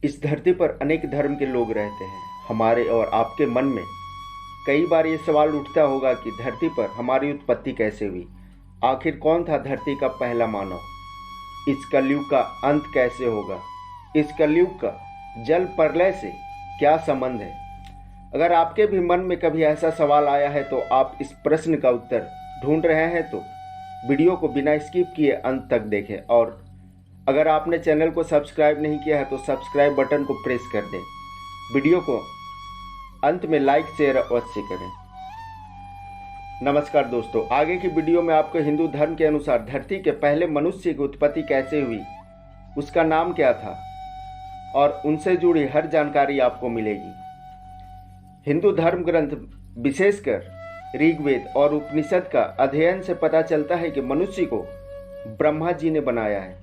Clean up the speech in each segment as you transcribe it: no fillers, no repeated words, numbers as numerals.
इस धरती पर अनेक धर्म के लोग रहते हैं। हमारे और आपके मन में कई बार ये सवाल उठता होगा कि धरती पर हमारी उत्पत्ति कैसे हुई। आखिर कौन था धरती का पहला मानव? इस कलयुग का अंत कैसे होगा? इस कलयुग का जल प्रलय से क्या संबंध है? अगर आपके भी मन में कभी ऐसा सवाल आया है तो आप इस प्रश्न का उत्तर ढूंढ रहे हैं तो वीडियो को बिना स्किप किए अंत तक देखें। और अगर आपने चैनल को सब्सक्राइब नहीं किया है तो सब्सक्राइब बटन को प्रेस कर दें। वीडियो को अंत में लाइक शेयर अवश्य करें। नमस्कार दोस्तों, आगे की वीडियो में आपको हिंदू धर्म के अनुसार धरती के पहले मनुष्य की उत्पत्ति कैसे हुई, उसका नाम क्या था और उनसे जुड़ी हर जानकारी आपको मिलेगी। हिंदू धर्म ग्रंथ विशेषकर ऋग्वेद और उपनिषद का अध्ययन से पता चलता है कि मनुष्य को ब्रह्मा जी ने बनाया है।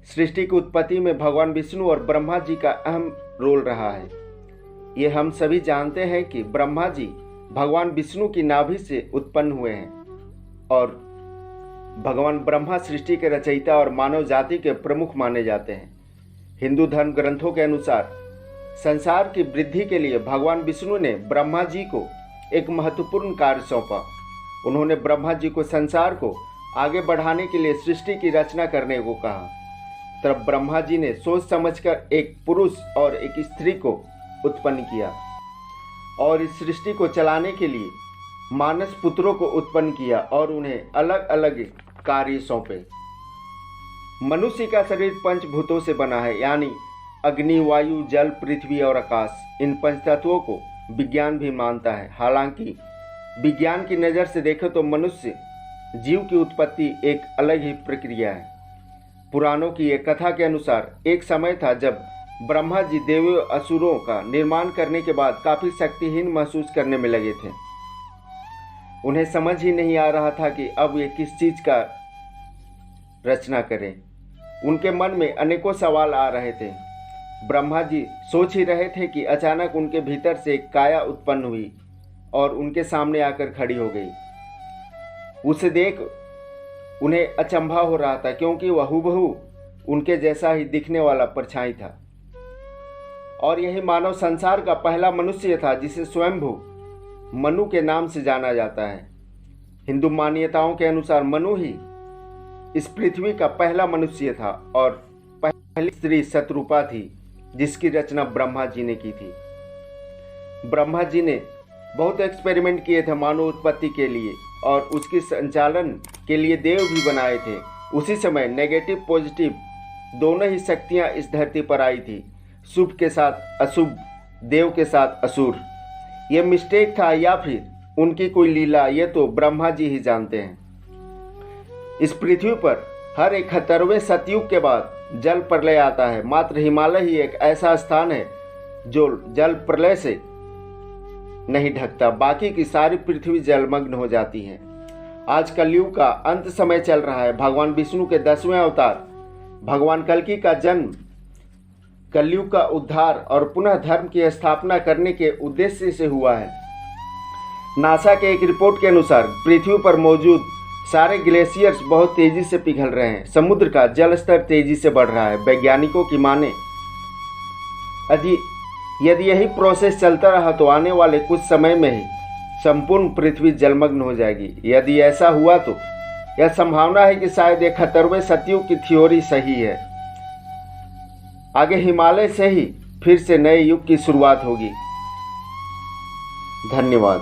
सृष्टि की उत्पत्ति में भगवान विष्णु और ब्रह्मा जी का अहम रोल रहा है। ये हम सभी जानते हैं कि ब्रह्मा जी भगवान विष्णु की नाभि से उत्पन्न हुए हैं और भगवान ब्रह्मा सृष्टि के रचयिता और मानव जाति के प्रमुख माने जाते हैं। हिंदू धर्म ग्रंथों के अनुसार संसार की वृद्धि के लिए भगवान विष्णु ने ब्रह्मा जी को एक महत्वपूर्ण कार्य सौंपा। उन्होंने ब्रह्मा जी को संसार को आगे बढ़ाने के लिए सृष्टि की रचना करने को कहा। तब ब्रह्मा जी ने सोच समझकर एक पुरुष और एक स्त्री को उत्पन्न किया और इस सृष्टि को चलाने के लिए मानस पुत्रों को उत्पन्न किया और उन्हें अलग अलग कार्य सौंपे। मनुष्य का शरीर पंचभूतों से बना है, यानी अग्नि, वायु, जल, पृथ्वी और आकाश। इन पंच तत्वों को विज्ञान भी मानता है। हालांकि विज्ञान की नज़र से देखें तो मनुष्य जीव की उत्पत्ति एक अलग ही प्रक्रिया है। पुराणों की एक कथा के अनुसार एक समय था जब ब्रह्मा जी देवों असुरों का निर्माण करने के बाद काफी शक्तिहीन महसूस करने में लगे थे। उन्हें समझ ही नहीं आ रहा था कि अब ये किस चीज का रचना करें। उनके मन में अनेकों सवाल आ रहे थे। ब्रह्मा जी सोच ही रहे थे कि अचानक उनके भीतर से एक काया उत्पन्न हुई और उनके सामने आकर खड़ी हो गई। उसे देख उन्हें अचंभा हो रहा था, क्योंकि वह हूबहू उनके जैसा ही दिखने वाला परछाई था और यही मानव संसार का पहला मनुष्य था जिसे स्वयंभू मनु के नाम से जाना जाता है। हिंदू मान्यताओं के अनुसार मनु ही इस पृथ्वी का पहला मनुष्य था और पहली स्त्री शतरूपा थी जिसकी रचना ब्रह्मा जी ने की थी। ब्रह्मा जी ने बहुत एक्सपेरिमेंट किए थे मानव उत्पत्ति के लिए और उसकी संचालन के लिए देव भी बनाए थे। उसी समय नेगेटिव पॉजिटिव दोनों ही शक्तियां इस धरती पर आई थी, शुभ के साथ अशुभ, देव के साथ असुर। ये मिस्टेक था या फिर उनकी कोई लीला, ये तो ब्रह्मा जी ही जानते हैं। इस पृथ्वी पर हर 71वें सतयुग के बाद जल प्रलय आता है। मात्र हिमालय ही एक ऐसा स्थान है जो जल प्रलय से नहीं ढकता, बाकी की सारी पृथ्वी जलमग्न हो जाती है। आज कलयुग का अंत समय चल रहा है। भगवान विष्णु के 10वें अवतार भगवान कल्कि का जन्म कलयुग का उद्धार और पुनः धर्म की स्थापना करने के उद्देश्य से हुआ है। नासा के एक रिपोर्ट के अनुसार पृथ्वी पर मौजूद सारे ग्लेशियर्स बहुत तेजी से पिघल रहे हैं। समुद्र का जल स्तर तेजी से बढ़ रहा है। वैज्ञानिकों की माने यदि यही प्रोसेस चलता रहा तो आने वाले कुछ समय में ही संपूर्ण पृथ्वी जलमग्न हो जाएगी। यदि ऐसा हुआ तो यह संभावना है कि शायद 71वें सतयुग की थ्योरी सही है। आगे हिमालय से ही फिर से नए युग की शुरुआत होगी। धन्यवाद।